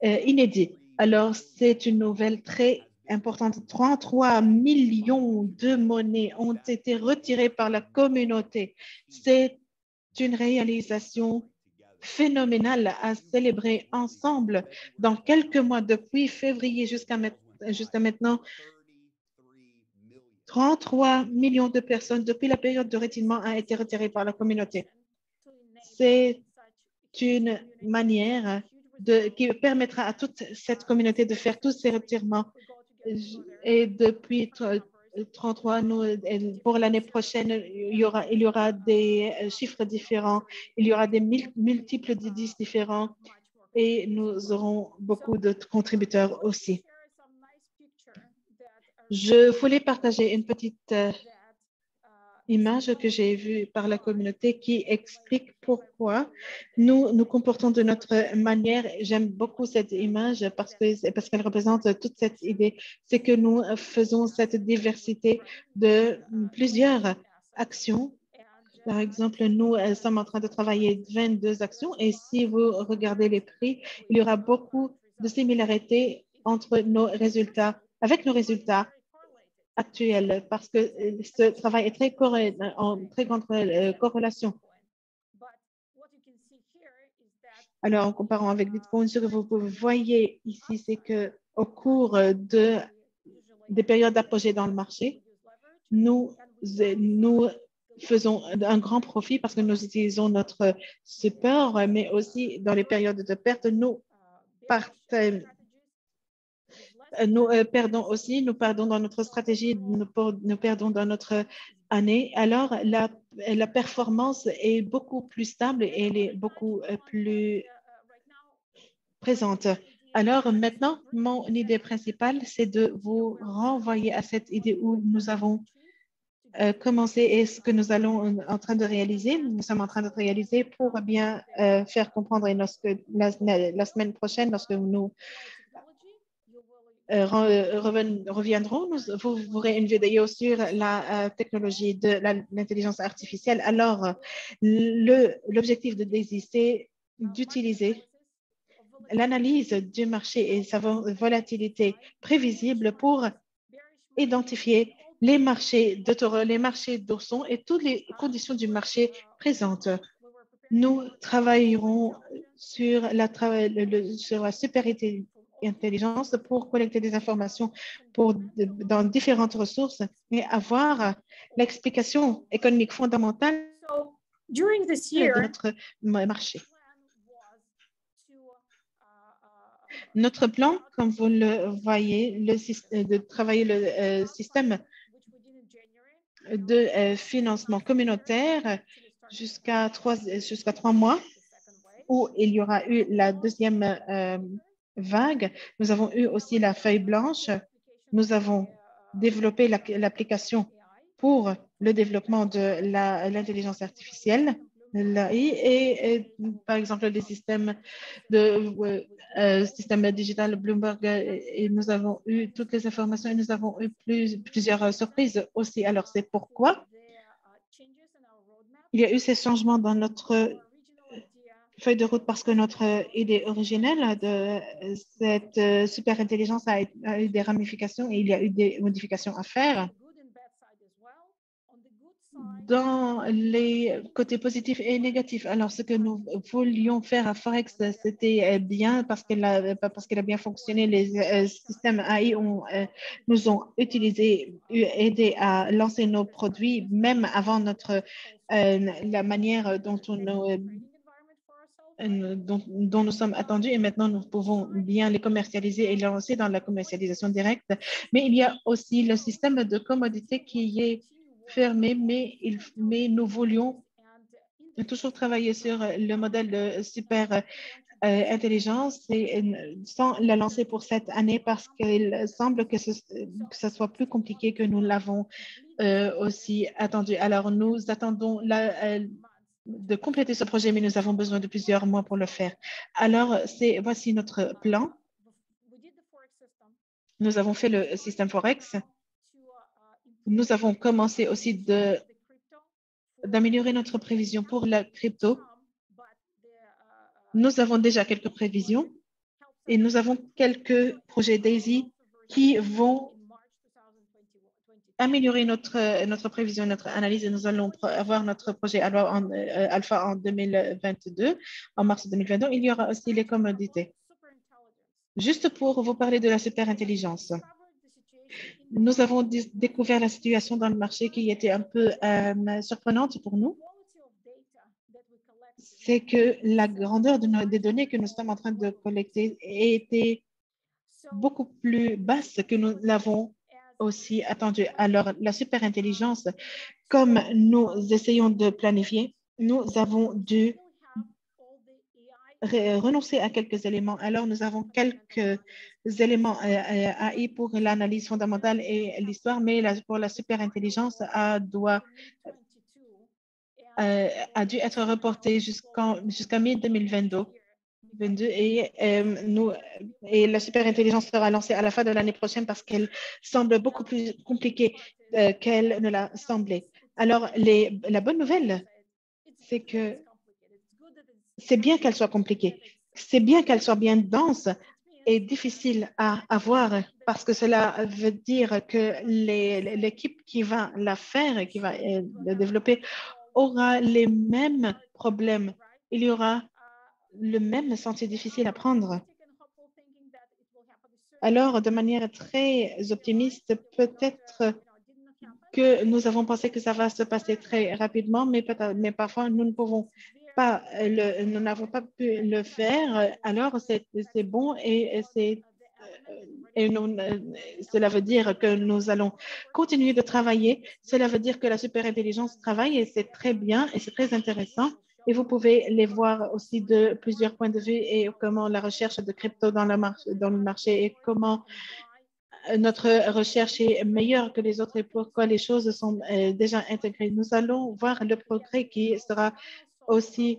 inédit. Alors, c'est une nouvelle très importante. 33 millions de monnaies ont été retirées par la communauté. C'est une réalisation phénoménale à célébrer ensemble. Dans quelques mois, depuis février jusqu'à maintenant, 33 millions de personnes depuis la période de retinement ont été retirées par la communauté. C'est une manière qui permettra à toute cette communauté de faire tous ces retirements. Et depuis 33, pour l'année prochaine, il y aura des chiffres différents, il y aura des multiples de 10 différents et nous aurons beaucoup de contributeurs aussi. Je voulais partager une petite image que j'ai vue par la communauté qui explique pourquoi nous nous comportons de notre manière. J'aime beaucoup cette image parce qu'elle représente toute cette idée. C'est que nous faisons cette diversité de plusieurs actions. Par exemple, nous sommes en train de travailler 22 actions et si vous regardez les prix, il y aura beaucoup de similarités entre nos résultats, avec nos résultats actuelle parce que ce travail est très en très grande corrélation. Alors, en comparant avec Bitcoin, ce que vous voyez ici, c'est que au cours des périodes d'apogée dans le marché, nous faisons un grand profit parce que nous utilisons notre support, mais aussi dans les périodes de perte, nous nous perdons dans notre stratégie, nous perdons dans notre année. Alors, la performance est beaucoup plus stable et elle est beaucoup plus présente. Alors, maintenant, mon idée principale, c'est de vous renvoyer à cette idée où nous avons commencé et ce que nous allons en train de réaliser. Nous sommes en train de réaliser pour bien faire comprendre et la semaine prochaine, lorsque nous reviendront. Vous verrez une vidéo sur la technologie de l'intelligence artificielle. Alors, l'objectif de DAISY, c'est d'utiliser l'analyse du marché et sa volatilité prévisible pour identifier les marchés de taureaux, les marchés d'oursons et toutes les conditions du marché présentes. Nous travaillerons sur la supériorité intelligence pour collecter des informations dans différentes ressources et avoir l'explication économique fondamentale de notre marché. Notre plan, comme vous le voyez, de travailler le système de financement communautaire jusqu'à 3 mois, où il y aura eu la deuxième vague. Nous avons eu aussi la feuille blanche. Nous avons développé l'application pour le développement de l'intelligence artificielle, et par exemple les systèmes système digital Bloomberg, et nous avons eu toutes les informations et nous avons eu plusieurs surprises aussi. Alors, c'est pourquoi il y a eu ces changements dans notre feuille de route parce que notre idée originelle de cette super intelligence a eu des ramifications et il y a eu des modifications à faire. Dans les côtés positifs et négatifs. Alors, ce que nous voulions faire à Forex, c'était bien parce qu'elle a bien fonctionné. Les systèmes AI nous ont aidé à lancer nos produits, même avant la manière dont nous sommes attendus et maintenant nous pouvons bien les commercialiser et les lancer dans la commercialisation directe. Mais il y a aussi le système de commodité qui est fermé, mais nous voulions toujours travailler sur le modèle de super intelligence sans la lancer pour cette année parce qu'il semble que ce soit plus compliqué que nous l'avons aussi attendu. Alors, nous attendons de compléter ce projet, mais nous avons besoin de plusieurs mois pour le faire. Alors, voici notre plan. Nous avons fait le système Forex. Nous avons commencé aussi d'améliorer notre prévision pour la crypto. Nous avons déjà quelques prévisions et nous avons quelques projets DAISY qui vont améliorer notre prévision, notre analyse et nous allons avoir notre projet Alpha en 2022, en mars 2022. Il y aura aussi les commodités. Juste pour vous parler de la superintelligence. Nous avons découvert la situation dans le marché qui était un peu surprenante pour nous. C'est que la grandeur des données que nous sommes en train de collecter était beaucoup plus basse que nous l'avons aussi attendu. Alors, la superintelligence, comme nous essayons de planifier, nous avons dû renoncer à quelques éléments. Alors, nous avons quelques éléments AI pour l'analyse fondamentale et l'histoire, mais pour la superintelligence, a dû être reporté jusqu'à mi-2022. Et la superintelligence sera lancée à la fin de l'année prochaine parce qu'elle semble beaucoup plus compliquée qu'elle ne l'a semblé. Alors, la bonne nouvelle, c'est que c'est bien qu'elle soit compliquée. C'est bien qu'elle soit bien dense et difficile à avoir parce que cela veut dire que l'équipe qui va la faire et qui va la développer aura les mêmes problèmes. Il y aura le même sentier difficile à prendre. Alors, de manière très optimiste, peut-être que nous avons pensé que ça va se passer très rapidement, mais parfois nous ne pouvons pas nous n'avons pas pu le faire. Alors, c'est bon cela veut dire que nous allons continuer de travailler. Cela veut dire que la superintelligence travaille et c'est très bien et c'est très intéressant. Et vous pouvez les voir aussi de plusieurs points de vue et comment la recherche de crypto dans le marché et comment notre recherche est meilleure que les autres et pourquoi les choses sont déjà intégrées. Nous allons voir le progrès qui sera aussi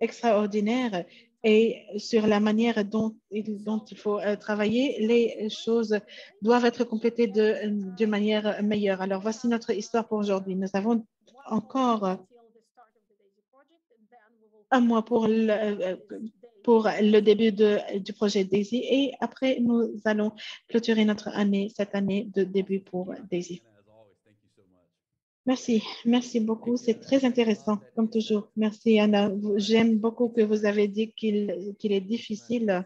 extraordinaire et sur la manière dont il faut travailler, les choses doivent être complétées de manière meilleure. Alors, voici notre histoire pour aujourd'hui. Nous avons encore un mois pour le début du projet DAISY et après, nous allons clôturer cette année de début pour DAISY. Merci, merci beaucoup. C'est très intéressant, comme toujours. Merci, Anna. J'aime beaucoup que vous avez dit qu'il est difficile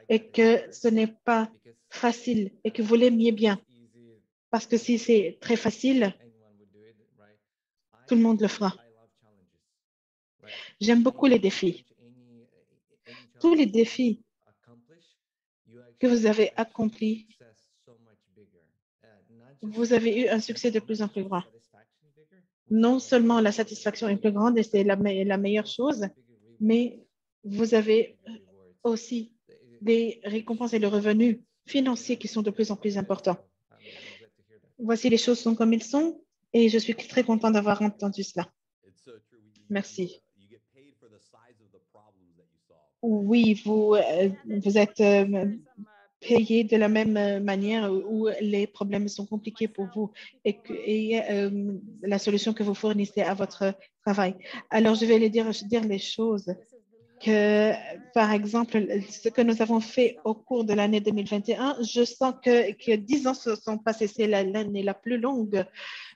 et que ce n'est pas facile et que vous l'aimiez bien. Parce que si c'est très facile, tout le monde le fera. J'aime beaucoup les défis. Tous les défis que vous avez accomplis, vous avez eu un succès de plus en plus grand. Non seulement la satisfaction est plus grande et c'est la meilleure chose, mais vous avez aussi des récompenses et le revenu financier qui sont de plus en plus importants. Voici les choses sont comme elles sont et je suis très content d'avoir entendu cela. Merci. Oui, vous êtes payé de la même manière où les problèmes sont compliqués pour vous et la solution que vous fournissez à votre travail. Alors, je vais dire les choses que, par exemple, ce que nous avons fait au cours de l'année 2021, je sens que 10 ans se sont passés. C'est l'année la plus longue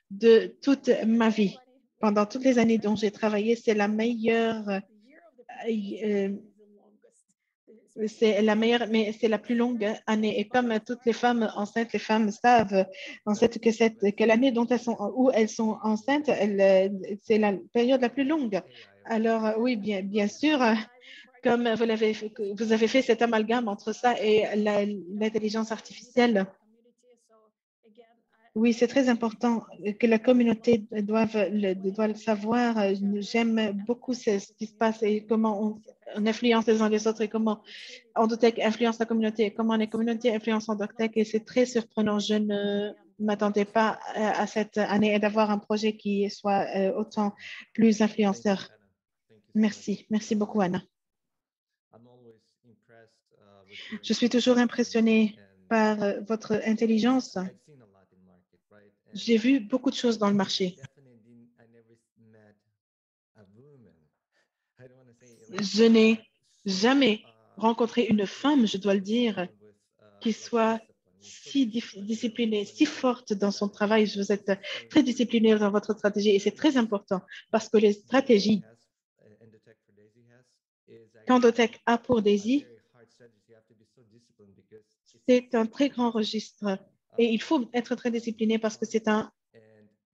de toute ma vie. Pendant toutes les années dont j'ai travaillé, c'est la meilleure mais c'est la plus longue année. Et comme toutes les femmes enceintes, les femmes savent enceintes que l'année où elles sont enceintes, c'est la période la plus longue. Alors, oui, bien sûr, comme vous avez fait cet amalgame entre ça et l'intelligence artificielle. Oui, c'est très important que la communauté doit le savoir. J'aime beaucoup ce qui se passe et comment on influence les uns les autres et comment Endotech influence la communauté et comment les communautés influencent Endotech. Et c'est très surprenant. Je ne m'attendais pas à cette année et d'avoir un projet qui soit autant plus influenceur. Merci. Merci beaucoup, Anna. Je suis toujours impressionnée par votre intelligence. J'ai vu beaucoup de choses dans le marché. Je n'ai jamais rencontré une femme, je dois le dire, qui soit si disciplinée, si forte dans son travail. Vous êtes très discipliné dans votre stratégie et c'est très important parce que les stratégies qu'Endotech a pour Daisy, c'est un très grand registre et il faut être très discipliné parce que c'est un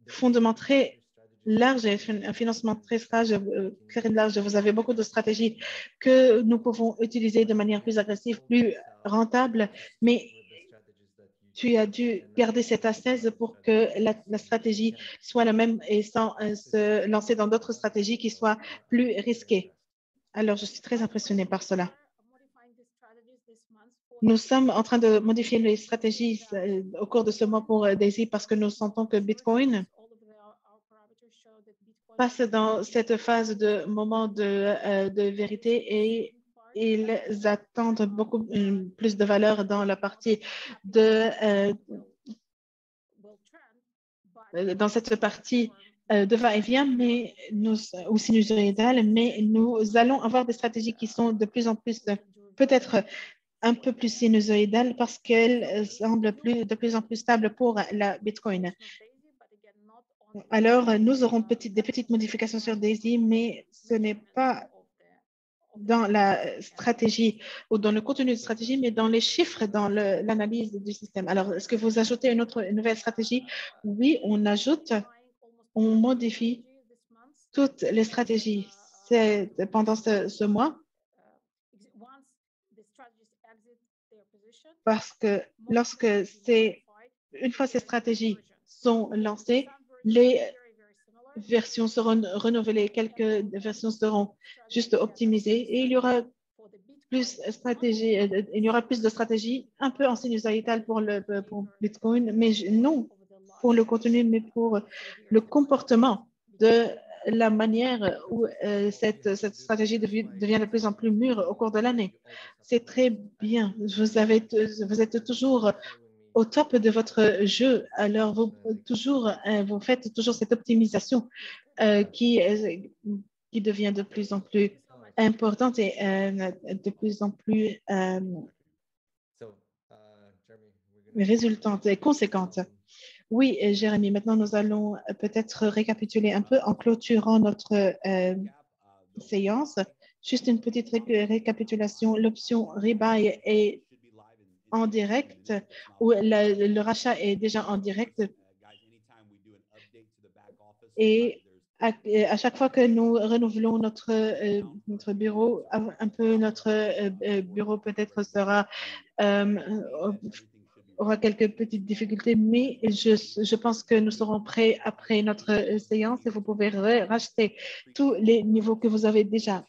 fondement très large et un financement très large. Vous avez beaucoup de stratégies que nous pouvons utiliser de manière plus agressive, plus rentable, mais tu as dû garder cette assise pour que la stratégie soit la même et sans se lancer dans d'autres stratégies qui soient plus risquées. Alors, je suis très impressionnée par cela. Nous sommes en train de modifier les stratégies au cours de ce mois pour Daisy parce que nous sentons que Bitcoin passe dans cette phase de moment de vérité et ils attendent beaucoup plus de valeur dans la partie dans cette partie de va-et-vient, mais ou sinusoïdale, mais nous allons avoir des stratégies qui sont de plus en plus, peut-être un peu plus sinusoïdales parce qu'elles semblent de plus en plus stables pour la Bitcoin. Alors, nous aurons des petites modifications sur Daisy, mais ce n'est pas dans la stratégie ou dans le contenu de stratégie, mais dans les chiffres, dans l'analyse du système. Alors, est-ce que vous ajoutez une nouvelle stratégie? Oui, on modifie toutes les stratégies. C'est pendant ce mois, parce que une fois ces stratégies sont lancées, les versions seront renouvelées, quelques versions seront juste optimisées et il y aura plus de stratégies un peu en sinusoïdal pour Bitcoin, mais non pour le contenu, mais pour le comportement de la manière où cette stratégie devient de plus en plus mûre au cours de l'année. C'est très bien. Vous êtes toujours au top de votre jeu. Alors, vous faites toujours cette optimisation euh, qui, euh, qui devient de plus en plus importante et de plus en plus résultante et conséquente. Oui, Jérémy, maintenant nous allons peut-être récapituler un peu en clôturant notre séance. Juste une petite récapitulation. L'option rebuy est en direct ou le rachat est déjà en direct et à chaque fois que nous renouvelons notre bureau, un peu notre bureau peut-être aura quelques petites difficultés, mais je pense que nous serons prêts après notre séance et vous pouvez racheter tous les niveaux que vous avez déjà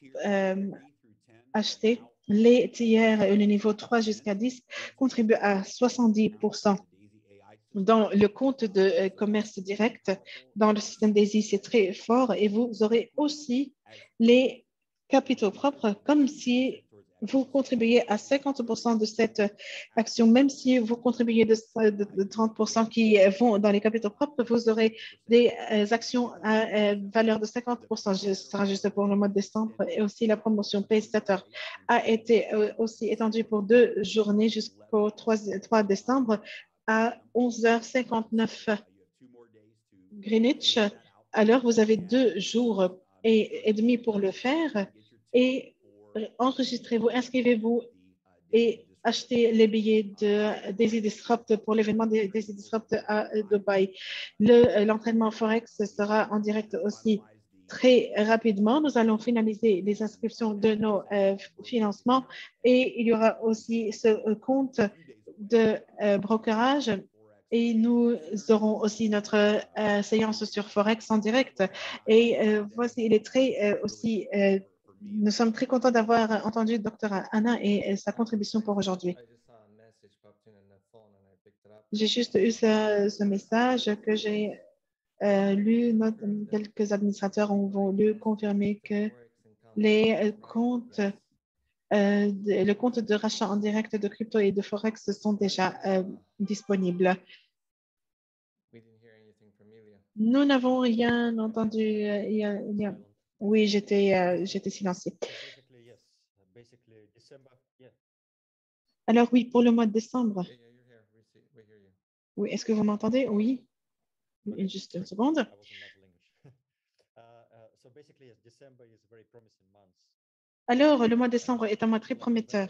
achetés. Les tiers et le niveau 3 jusqu'à 10 contribuent à 70% dans le compte de commerce direct. Dans le système DAISY, c'est très fort et vous aurez aussi les capitaux propres comme si vous contribuez à 50% de cette action, même si vous contribuez de 30% qui vont dans les capitaux propres, vous aurez des actions à valeur de 50%. Ce sera juste pour le mois de décembre. Et aussi, la promotion PayStater a été aussi étendue pour 2 journées jusqu'au 3 décembre à 11h59 Greenwich. Alors, vous avez 2 jours et demi pour le faire et enregistrez-vous, inscrivez-vous et achetez les billets de Daisy Disrupt pour l'événement Daisy Disrupt à Dubaï. L'entraînement Forex sera en direct aussi très rapidement. Nous allons finaliser les inscriptions de nos financements et il y aura aussi ce compte de brokerage et nous aurons aussi notre séance sur Forex en direct. Et voici, il est très aussi nous sommes très contents d'avoir entendu Dr. Anna et sa contribution pour aujourd'hui. J'ai juste eu ce message que j'ai lu. Quelques administrateurs ont voulu confirmer que les comptes, le compte de rachat en direct de crypto et de Forex sont déjà disponibles. Nous n'avons rien entendu. Oui, j'étais silenciée. Alors oui, pour le mois de décembre, Oui, est-ce que vous m'entendez? Oui, juste une seconde. Alors, le mois de décembre est un mois très prometteur.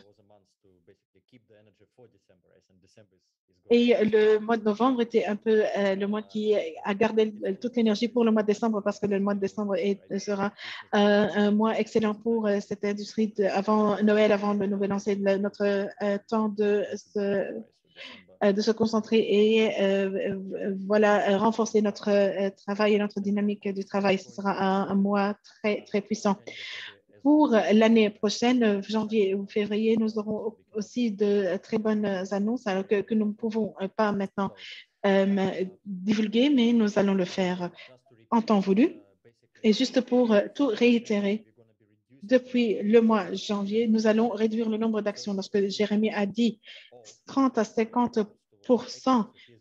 Et le mois de novembre était un peu le mois qui a gardé toute l'énergie pour le mois de décembre parce que le mois de décembre sera un mois excellent pour cette industrie avant Noël, avant le nouvel an. C'est notre temps de se concentrer et voilà, renforcer notre travail et notre dynamique du travail. Ce sera un mois très, très puissant. Pour l'année prochaine, janvier ou février, nous aurons aussi de très bonnes annonces que nous ne pouvons pas maintenant divulguer, mais nous allons le faire en temps voulu. Et juste pour tout réitérer, depuis le mois de janvier, nous allons réduire le nombre d'actions. Lorsque Jérémy a dit 30 à 50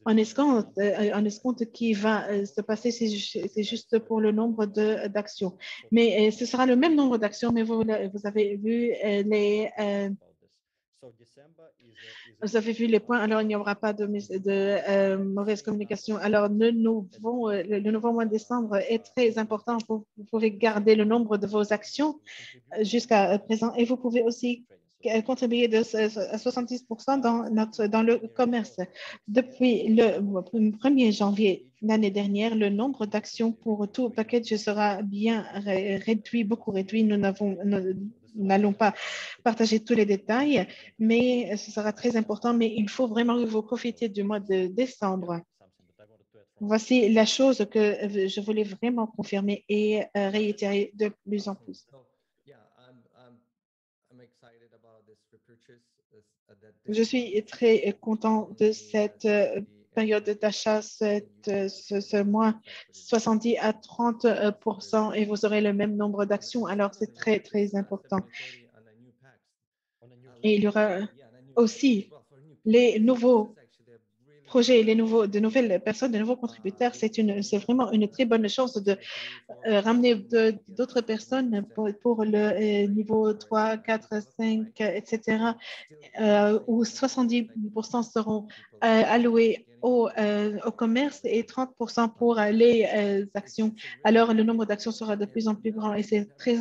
en escompte qui va se passer, c'est juste pour le nombre d'actions. Mais ce sera le même nombre d'actions, mais vous avez vu vous avez vu les points, alors il n'y aura pas de mauvaise communication. Alors, le nouveau mois de décembre est très important. Vous pouvez garder le nombre de vos actions jusqu'à présent et vous pouvez aussi contribuer à 70% dans le commerce. Depuis le 1er janvier l'année dernière, le nombre d'actions pour tout package sera bien réduit, beaucoup réduit. Nous n'allons pas partager tous les détails, mais ce sera très important. Mais il faut vraiment que vous profitiez du mois de décembre. Voici la chose que je voulais vraiment confirmer et réitérer de plus en plus. Je suis très content de cette période d'achat, ce mois, 70 à 30% et vous aurez le même nombre d'actions. Alors, c'est très, très important. Et il y aura aussi les nouveaux projets, de nouvelles personnes, de nouveaux contributeurs. C'est vraiment une très bonne chance de ramener d'autres personnes pour le niveau 3, 4, 5, etc., où 70% seront alloués au commerce et 30% pour les actions. Alors, le nombre d'actions sera de plus en plus grand et c'est très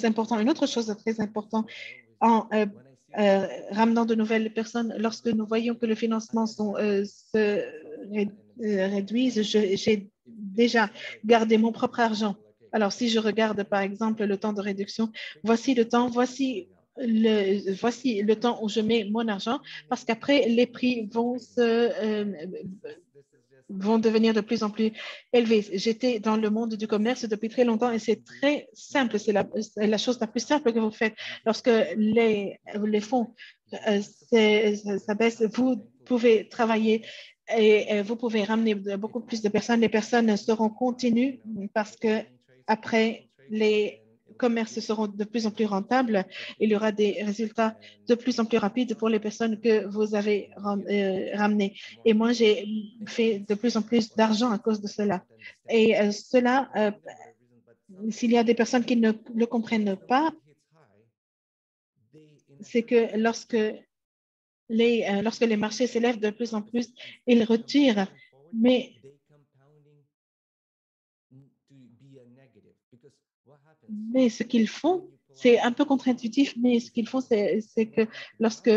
important. Une autre chose très importante en ramenant de nouvelles personnes, lorsque nous voyons que le financement se réduise, j'ai déjà gardé mon propre argent. Alors, si je regarde par exemple le temps de réduction, voici le temps où je mets mon argent parce qu'après, les prix vont devenir de plus en plus élevés. J'étais dans le monde du commerce depuis très longtemps et c'est très simple. C'est la chose la plus simple que vous faites. Lorsque les fonds ça baisse, vous pouvez travailler et vous pouvez ramener beaucoup plus de personnes. Les personnes seront continues parce que après les commerces seront de plus en plus rentables. Il y aura des résultats de plus en plus rapides pour les personnes que vous avez ramenées. Et moi, j'ai fait de plus en plus d'argent à cause de cela. Et s'il y a des personnes qui ne le comprennent pas, c'est que lorsque les marchés s'élèvent de plus en plus, ils retirent. Mais ce qu'ils font, c'est un peu contre-intuitif, mais ce qu'ils font, c'est que lorsque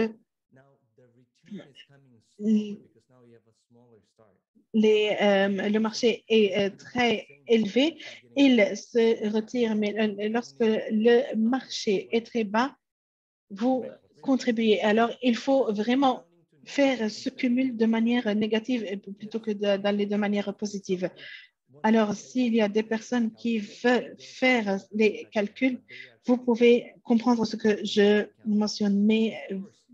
le marché est très élevé, ils se retirent. Mais lorsque le marché est très bas, vous contribuez. Alors, il faut vraiment faire ce cumul de manière négative plutôt que d'aller de manière positive. Alors, s'il y a des personnes qui veulent faire les calculs, vous pouvez comprendre ce que je mentionne, mais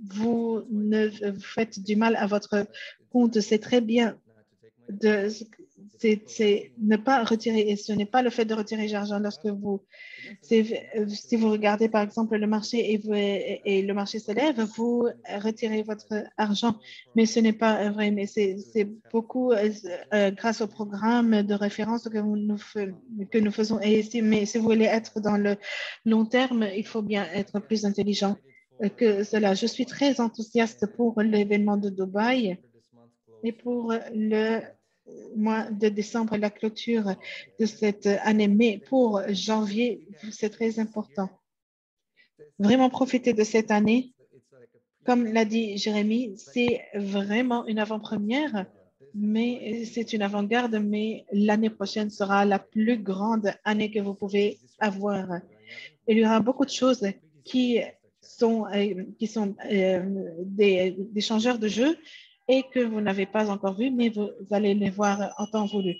vous ne faites du mal à votre compte. C'est très bien de c'est ne pas retirer, et ce n'est pas le fait de retirer l'argent lorsque si vous regardez par exemple le marché et le marché s'élève, vous retirez votre argent, mais ce n'est pas vrai, mais c'est beaucoup grâce au programme de référence que nous faisons. Mais si vous voulez être dans le long terme, il faut bien être plus intelligent que cela. Je suis très enthousiaste pour l'événement de Dubaï. Et pour le mois de décembre, la clôture de cette année, mais pour janvier, c'est très important. Vraiment profiter de cette année. Comme l'a dit Jérémy, c'est vraiment une avant-première, mais c'est une avant-garde, mais l'année prochaine sera la plus grande année que vous pouvez avoir. Il y aura beaucoup de choses qui sont des changeurs de jeu et que vous n'avez pas encore vu, mais vous allez les voir en temps voulu.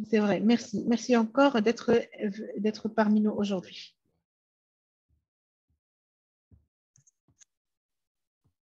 C'est vrai. Merci. Merci encore d'être parmi nous aujourd'hui.